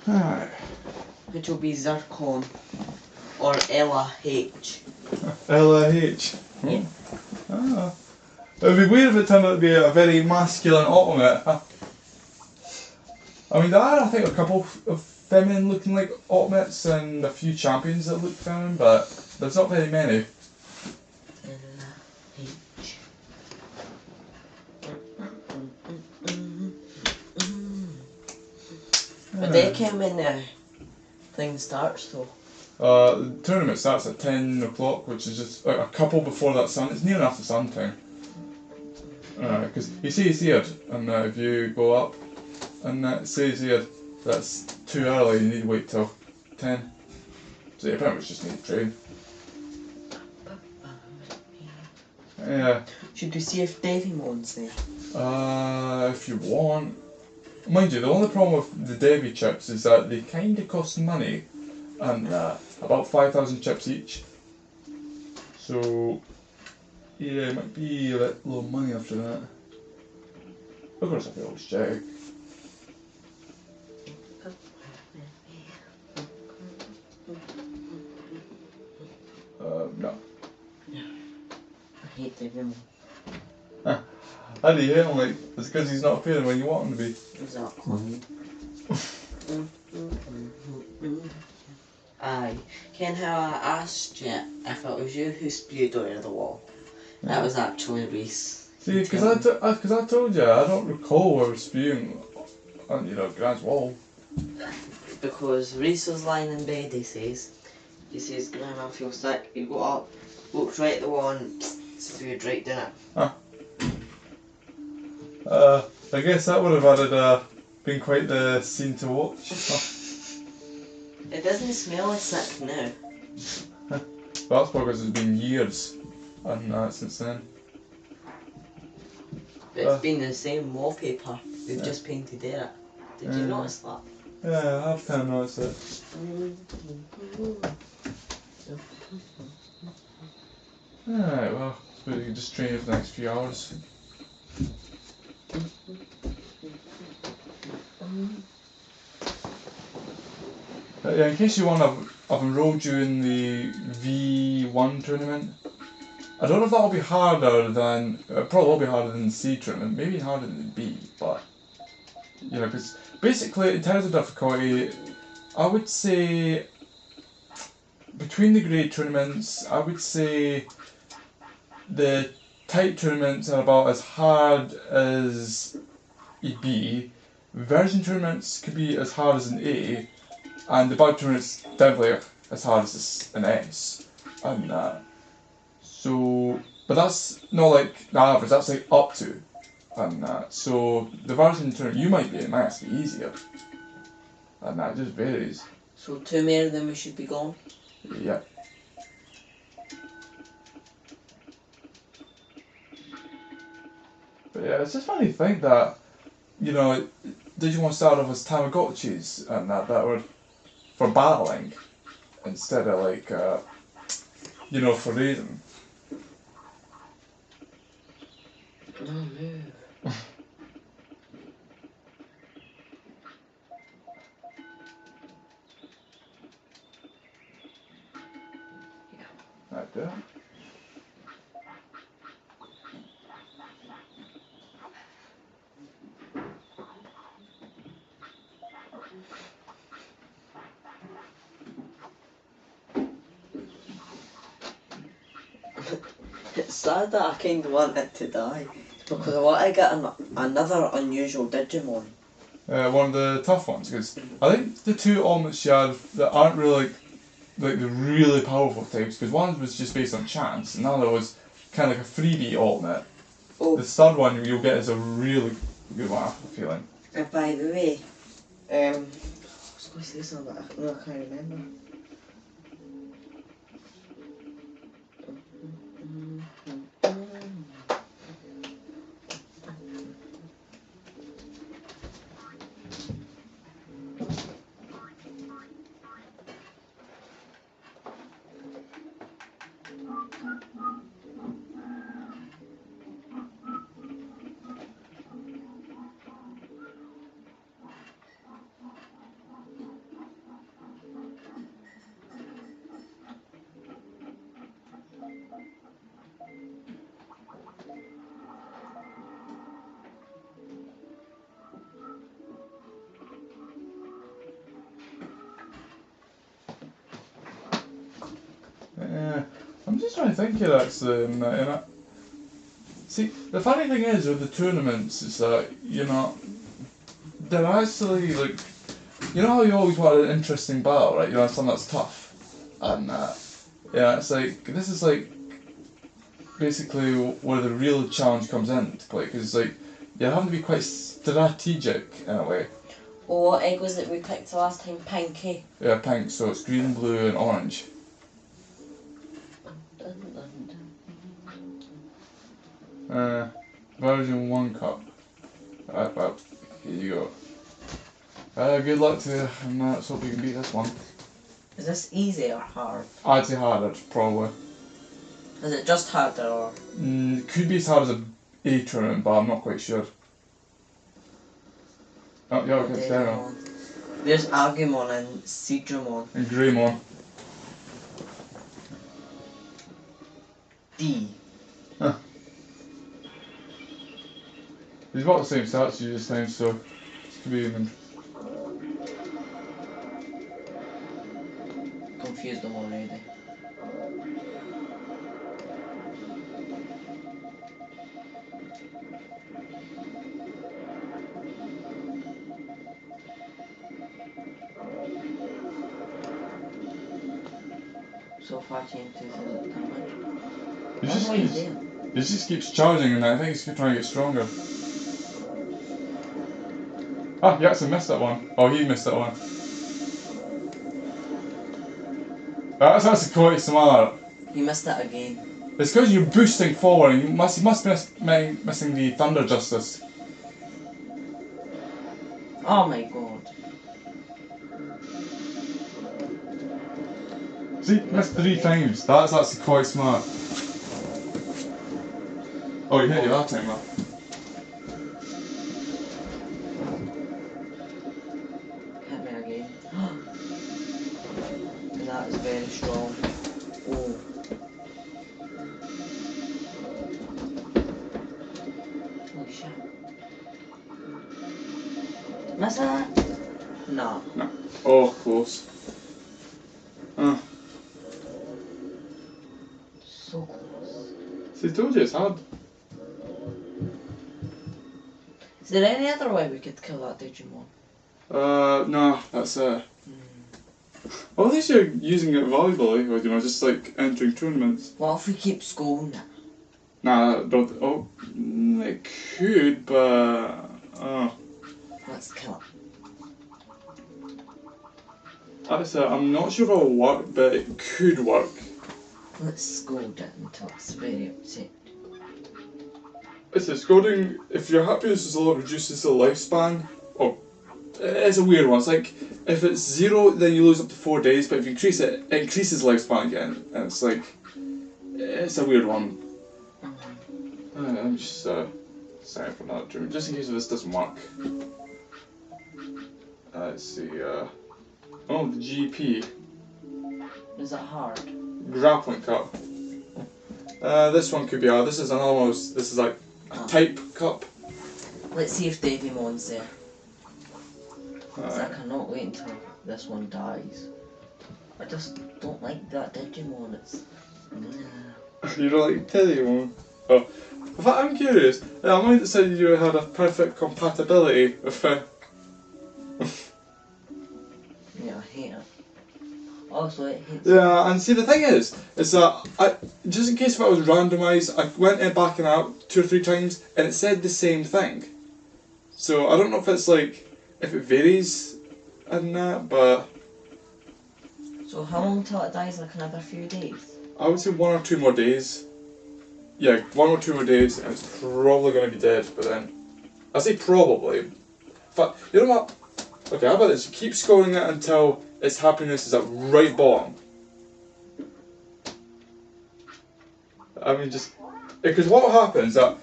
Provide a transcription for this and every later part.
Alright. Which will be Zircon or Ella H. Ella H. Yeah. Ah. It would be weird if it turned out to be a very masculine ultimate. I mean, there are, I think, a couple of feminine looking like ultimates and a few champions that look feminine, but there's not very many. Ella H. But they came when the thing starts though. The tournament starts at 10 o'clock, which is just like a couple before that sun. It's near enough to sun time. Because you see it's here, and if you go up, and it says here that's too early, you need to wait till 10. So you pretty much just need to train. Yeah. Should we see if Devimon's there? If you want. Mind you, the only problem with the Devi Chips is that they kind of cost money, and about 5,000 chips each. So, yeah, it might be a bit low money after that. Of course, I could always check. No. I hate Devimon. How do you hate him? Like, it's because he's not appearing when you want him to be. Exactly. Aye. Ken, how I asked you if it was you who spewed out of the wall? Yeah. That was actually Reese. See, because I told you, I don't recall ever spewing on, Grant's wall. Because Reese was lying in bed, he says, Grant, I feel sick. He got up, looked right at the wall and spewed right down it. Huh. I guess that would have been quite the scene to watch. It doesn't smell as sick now. Well, that's because it's been years and since then. But it's been the same wallpaper. We've just painted it. Did you notice that? Yeah, I have kind of noticed it. Alright, well, I suppose you can just train for the next few hours. Yeah, in case you want, I've enrolled you in the V1 tournament. I don't know if that'll be harder than, probably will be harder than the C tournament, maybe harder than the B, but, because basically in terms of difficulty, I would say, between the grade tournaments, I would say the type tournaments are about as hard as a B, version tournaments could be as hard as an A, and the bug tournament's definitely as hard as an S. And so, but that's not like the average, that's like up to. And so the version tournament you might be in might actually be easier. And that just varies. So 2 more than we should be going? Yeah. But yeah, it's just funny to think that, Digimon started off as Tamagotchis and that were for battling instead of like, for raising. No, move. Like that. It's sad that I kind of want it to die because I want to get another unusual Digimon. One of the tough ones, because I think the two ultimates you have that aren't really like the really powerful types, because one was just based on chance, and the other was kind of like a freebie ultimate. Oh. The third one you'll get is a really good one, I have a feeling. And by the way, I was going to say something, but I can't remember. I'm just trying to think here actually, see, the funny thing is with the tournaments is that, you know, they're actually like, you know how you always want an interesting battle, right? You want something that's tough. And yeah, it's like, this is like, basically where the real challenge comes into play, because it's like, you're having to be quite strategic in a way. Oh, what egg was it we picked last time? Pink, eh? Yeah, pink, so it's green, blue and orange. Version 1 cup. Well, here you go. Good luck to you, and let's hope you can beat this one. Is this easy or hard? I'd say harder, probably. Is it just harder or? It could be as hard as a tournament, but I'm not quite sure. Oh, yeah, okay, it's there. There's Agumon and Sidramon. And Greymon. D. Huh. He's got the same stats as you this time, so this could be even. Confused them already. So far, team 2 isn't damage. He just keeps charging, and I think he's trying to get stronger. Ah, he actually missed that one. Oh, he missed that one. That's actually quite smart. He missed it again. It's because you're boosting forward, and he must be missing the Thunder Justice. Oh my god. See, missed 3 times. That's actually quite smart. Oh, he hit you that time, though. Hit me again. And that is very strong. Oh. Holy shit. Miss that? No. No. Oh, close. Oh. So close. See, I told you it's hard. Is there any other way we could kill that Digimon? No, that's Well, at least you're using it volleyball, like, you know, just like entering tournaments. What if we keep scoring it? Nah, don't. Oh, it could, but. Oh. Let's kill it. I'm not sure if it'll work, but it could work. Let's scold it until it's very upset. It's scoring. If you're happy this is a lot, reduces the lifespan. Oh, it's a weird one. It's like if it's 0, then you lose up to 4 days. But if you increase it, it increases lifespan again. And it's like, it's a weird one. I'm just sorry for not doing. Just in case this doesn't work. Let's see. Oh, the GP. Is it hard? Grappling cup. This one could be hard. This is an almost. This is like a type cup. Let's see if Devimon's there. Alright. I cannot wait until this one dies. I just don't like that Digimon. It's. You don't like Devimon? Oh, in fact, I'm curious. I might have said you had a perfect compatibility with. Yeah, I hate it. Also, it hates. Yeah, and see the thing is that just in case if I was randomised, I went in back and out 2 or 3 times, and it said the same thing. So I don't know if it's like if it varies in that, but. So how long till it dies? Like another few days? I would say 1 or 2 more days. Yeah, 1 or 2 more days, and it's probably going to be dead by then. I say probably. But you know what? Okay, how about this? You keep scoring it until its happiness is at right bottom. I mean, just because what will happen is that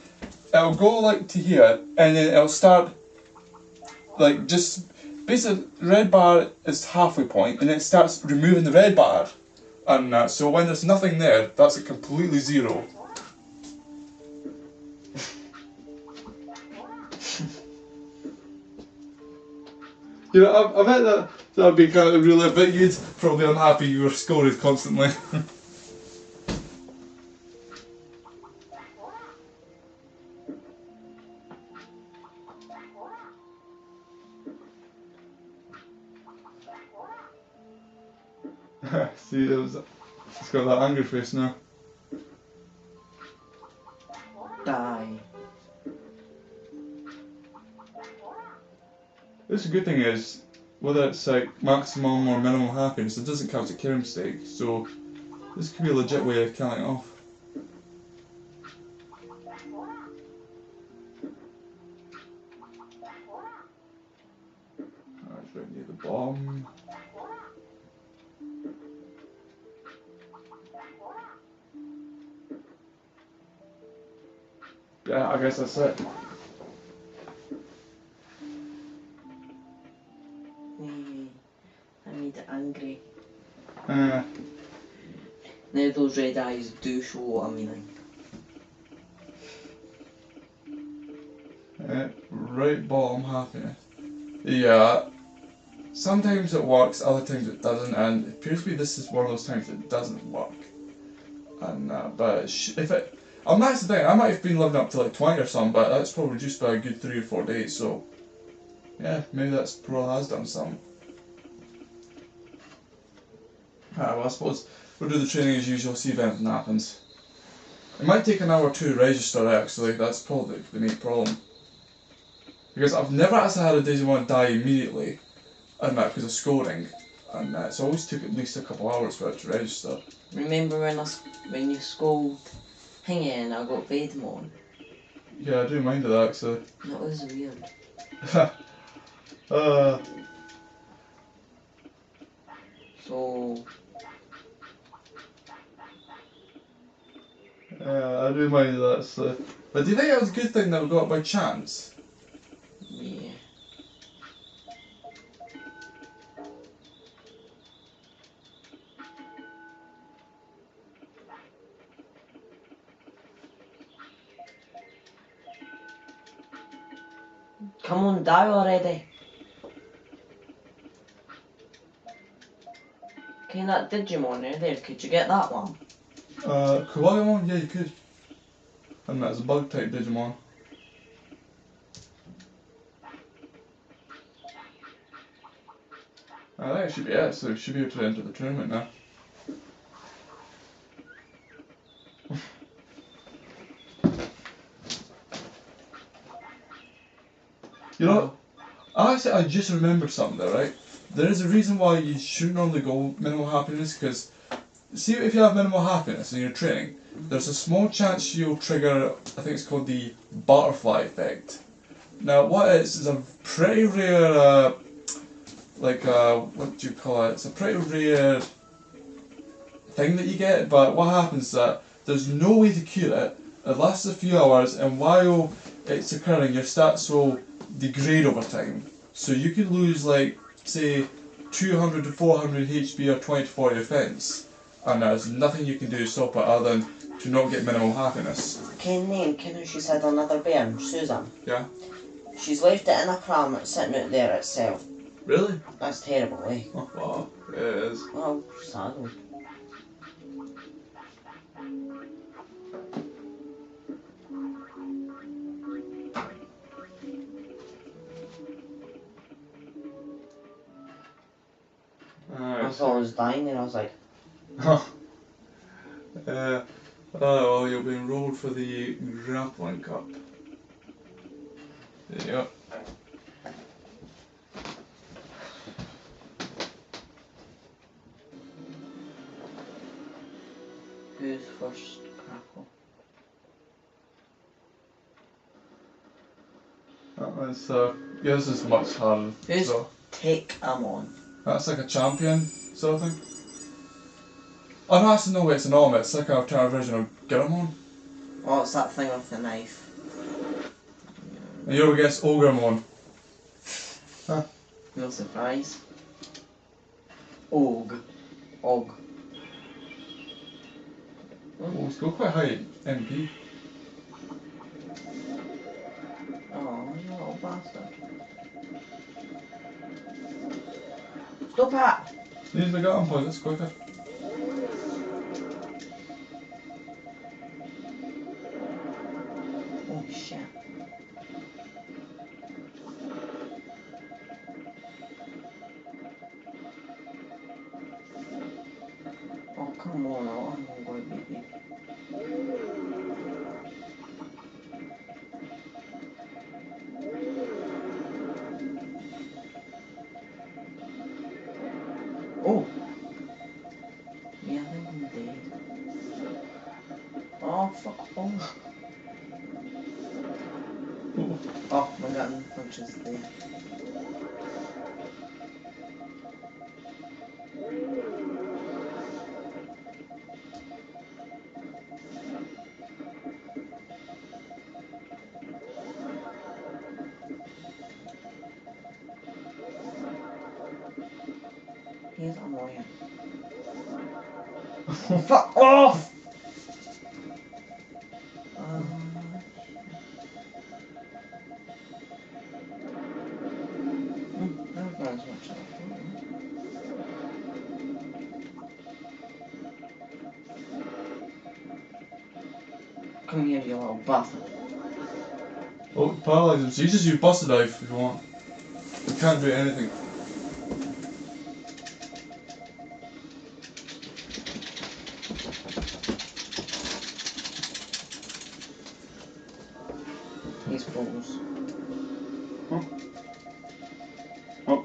it'll go like to here, and then it'll start like just basically red bar is halfway point, and then it starts removing the red bar, and so when there's nothing there, that's at completely 0. You know, I bet that would be kind of really a bit. You'd probably unhappy you were scored constantly. See, it's got that angry face now. Die. This good thing is, whether it's like maximum or minimal happiness, it doesn't count as a care mistake, so this could be a legit way of killing it off. That's right near the bottom. Yeah, I guess that's it. I made it angry. Uh, Now those red eyes do show what I'm meaning. right bottom happiness. Yeah, sometimes it works, other times it doesn't, and it appears to be this is one of those times it doesn't work. And but if it, that's the thing. I might have been living up to like 20 or something, but that's probably reduced by a good 3 or 4 days. So yeah, maybe that's probably has done something. Well, I suppose we'll do the training as usual, see if anything happens. It might take an hour or two to register actually, that's probably the main problem. Because I've never actually had a Digimon die immediately, and that because of scoring, and it's always took at least a couple hours for it to register. Remember when you scold Hingy and I got Devimon? Yeah, I do mind of that actually. That was weird. So... I do mind of that actually. But do you think it was a good thing that we got it by chance? yeah. Come on, die already. Okay, that Digimon there, could you get that one? Kawaiimon? Yeah, you could. And that's a bug type Digimon. I think it should be it, so we should be able to enter the tournament now. You know, actually I just remembered something there, right? There is a reason why you shouldn't normally go minimal happiness, because see if you have minimal happiness in your training, there's a small chance you'll trigger, I think it's called the butterfly effect. Now what it is a pretty rare, what do you call it? It's a pretty rare thing that you get, but what happens is that there's no way to cure it. It lasts a few hours, and while it's occurring, your stats will degrade over time. So you could lose, like, say, 200 to 400 HP or 20 to 40 offense, and there's nothing you can do to stop it other than to not get minimal happiness. Ken she's had another bairn, Susan. Yeah? She's left it in a pram sitting out there itself. Really? That's terrible, eh? Oh, wow. It is. Well, sadly. I thought I was dying and I was like... well, you'll be enrolled for the Grappling Cup. There you go. Who's first, Grappler? That was, yeah, this is much harder. Who's So. Digimon? That's like a champion sort of thing. Oh no, actually no way, it's an Orm, it's like an alternative version of Giramon. Oh, it's that thing with the knife. And you're against Ogremon. Huh. No surprise. Og. Oh, it's got quite high MP. Oh, you little bastard. Stop it! Use the gun point, it's quicker. Oh shit. come on, I'm going to beat me. Oh! Yeah, I think I'm dead. Oh, fuck off. Oh, my gun punches there. He's annoying. Fuck off! That was much as I thought. Come here, you little bastard. Oh, paralyze him. So you just use busted knife if you want. You can't do anything. He's balls. Huh? Oh.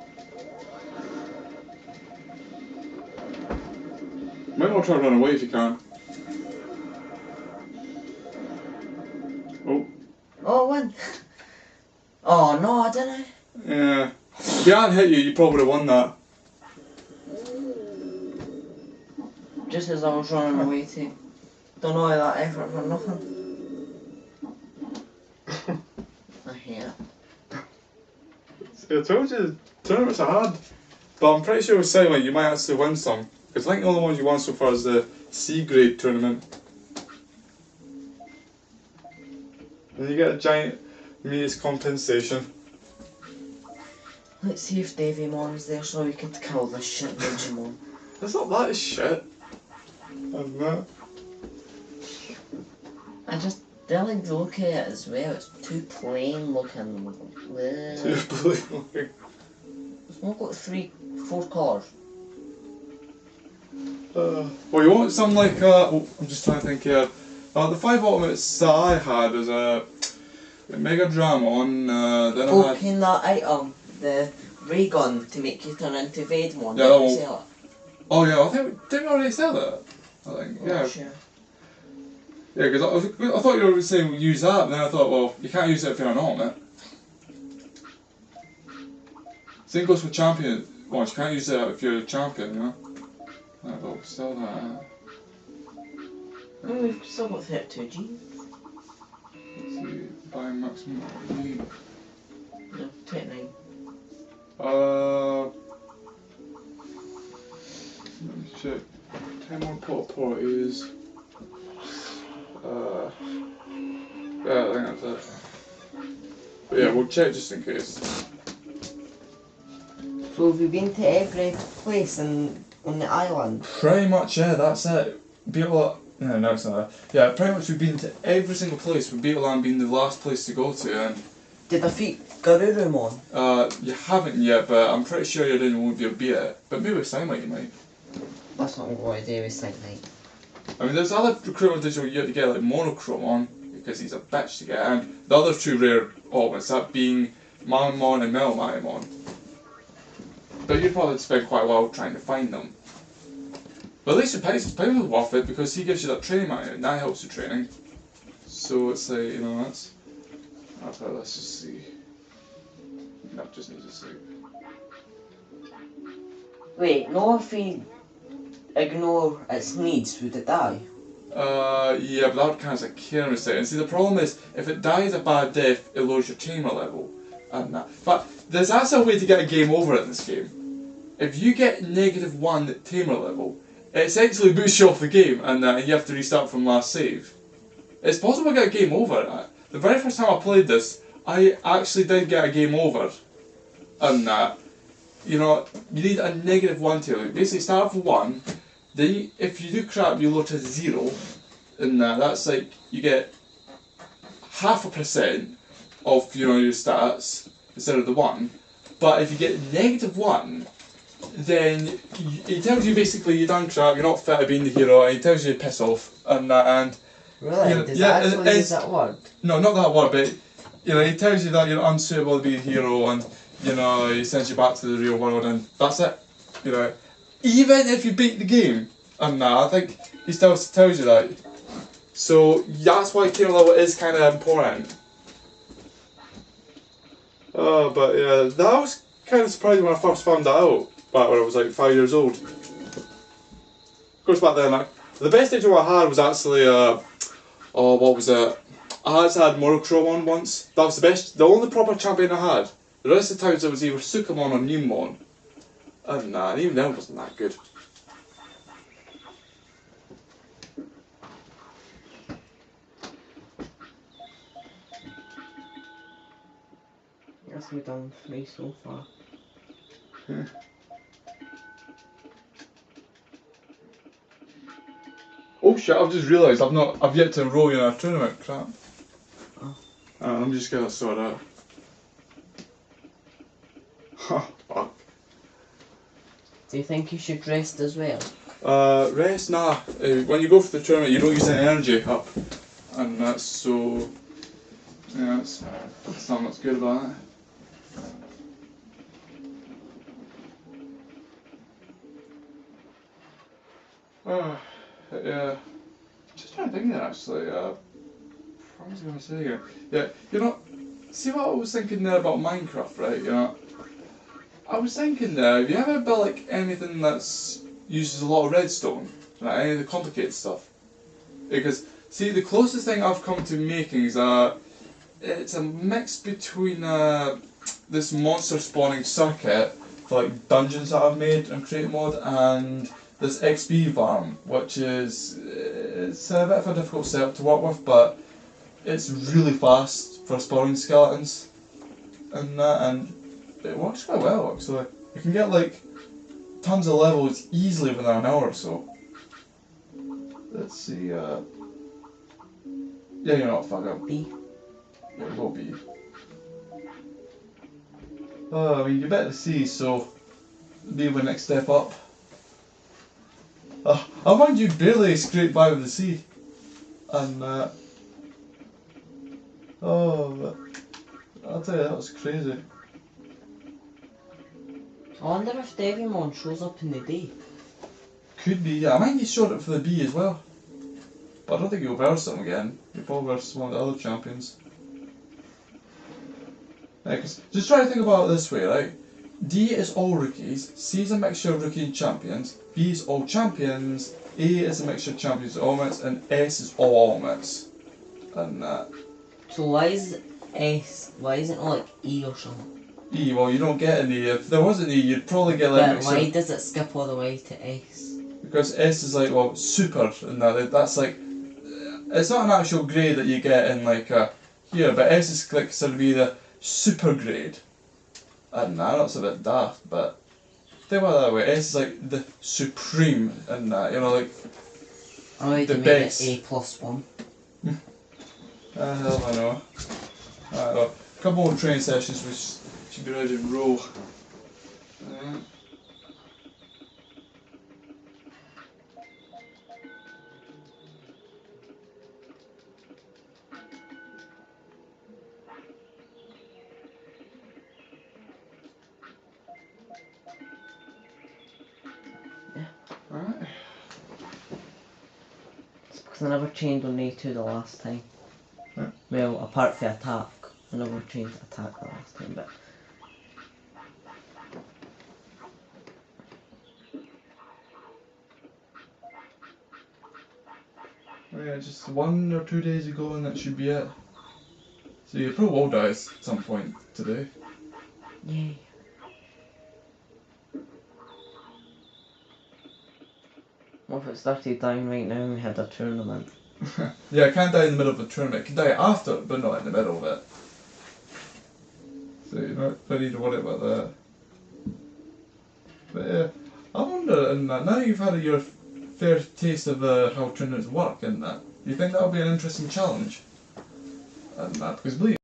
Might want to try to run away if you can. Oh. Oh, win! Oh no, I didn't. Yeah. If he hadn't hit you, you probably would have won that. Just as I was running away to. Don't know that effort for nothing. I hate it. See, I told you, tournaments are hard. But I'm pretty sure with Silent you might actually win some. Because I think the only ones you won so far is the C grade tournament. And you get a giant Mia's compensation. Let's see if Devimon's there so we could kill this shit Digimon. It's not that shit. Isn't it? I just don't like the look at it as well. It's too plain looking. Too plain looking. It's not got 4 colours. Well, you want some like oh, I'm just trying to think here. The 5 ultimates that I had was Mega Dramon, then I had... Can that item, the ray gun to make you turn into Devimon, Yeah, did you sell it? Oh yeah, I think, didn't we already sell that? I think, yeah. Oh, sure. Yeah, because I thought you were saying use that, and then I thought, well, you can't use it if you're an ultimate. Same goes for champion ones, you can't use it if you're a champion, you know? Right, well, sell that. We've still got 32G. Let's see, buy maximum lead. No, 29. Let me check. 10 more port is. Yeah, I think that's it. But yeah, we'll check just in case. So have you been to every place on the island? Pretty much, yeah, that's it. Beetle. No, it's not that. Yeah, pretty much we've been to every single place, with Beetleland being the last place to go to, and. Did I defeat Garurumon? You haven't yet, but I'm pretty sure you didn't won't be able to beat it. But maybe with Silent you might. That's not what I do with Silent. I mean, there's other recruitment digital you have to get like Monochrome on, because he's a bitch to get, and the other 2 rare ultimates, that being Monzaemon and Monzaemon. But you'd probably spend quite a while trying to find them. But at least it's probably worth it, because he gives you that training manual, and that helps with training. So it's like, you know, that's how, let's just see. No, just needs a sleep. Wait, no, if we ignore its needs, would it die? Yeah, but that would count as a care mistake. And see, the problem is, if it dies a bad death, it lowers your tamer level. And that. But there's actually a way to get a game over in this game. If you get -1 tamer level, it essentially boosts you off the game, and you have to restart from last save. It's possible to get a game over. The very first time I played this, I actually did get a game over. And you know, you need a -1 tamer. Basically, start off with 1. Then, if you do crap, you lower to 0, and that's like you get 0.5% of your stats instead of the 1. But if you get -1, then he tells you basically you're done crap, you're not fit to being the hero, and he tells you to piss off, and Really? you know, Does yeah, that actually use that word? No, not that word, but you know, he tells you that you're unsuitable to be a hero, and you know, he sends you back to the real world, and that's it. You know, even if you beat the game, and I think he still tells you that. So that's why hero level is kind of important. But yeah, that was kind of surprising when I first found that out, back when I was like 5 years old. Of course, back then, the best Digimon I had was actually, what was it? I actually had Morocro on once. That was the only proper champion I had. The rest of the times it was either Sukamon or Numon. And even then wasn't that good. That's me done 3 so far. Oh shit, I've just realised I've yet to enroll you in a tournament, crap. Oh. I'm just gonna sort out. Fuck. Do you think you should rest as well? Rest? Nah. When you go for the tournament, you don't use any energy up. And that's so... Yeah, that's something that's good about it. Yeah. Just trying to think there actually. What was I going to say again? Yeah, you know, see what I was thinking there about Minecraft, right? You know, I was thinking there, have you ever built like anything that's uses a lot of redstone? Like any of the complicated stuff? Because, see, the closest thing I've come to making is it's a mix between this monster spawning circuit for like dungeons that I've made in Create Mode and this XP farm, which is it's a bit of a difficult setup to work with, but it's really fast for spawning skeletons and it works quite well actually. You can get like tons of levels easily within an hour or so. Let's see, yeah, you know what, fuck up. B. Yeah, we'll go B. I mean, you're better to C, so be the next step up. I mind you barely scraped by with the C. And, but I'll tell you, that was crazy. I wonder if Devimon shows up in the D. Could be, yeah. I might he showed it for the B as well. But I don't think he'll verse him again. He'll probably verse one of the other champions. Yeah, 'cause just try to think about it this way, right? D is all rookies, C is a mixture of rookie and champions, B is all champions, A is a mixture of champions and ultimates, and S is all ultimates. And So why is S, why isn't it like E or something? E, well, you don't get an E. If there was an E, you'd probably get like a But mixture. why does it skip all the way to S? Because S is like, well, super, and that's like, it's not an actual grade that you get in like here, but S is like considered to be the super grade. I don't know, that's a bit daft, but think about it that way. S is like the supreme, and you know, like Oh, the you best. made it A+1. Hell I know. Well, a couple more training sessions, we should be ready to roll. Alright. It's because I never chained on A2 the last time. Yeah. Well, apart from attack. I never changed attack the last time, but... Yeah, just 1 or 2 days ago and that should be it. So you probably will die at some point today. Yay. What if it started dying right now and we had a tournament? Yeah, I can't die in the middle of a tournament. I can die after, but not in the middle of it. So you don't need to worry about that. But yeah, I wonder, and now you've had your fair taste of how tournaments work, and that, do you think that'll be an interesting challenge? And that, because believe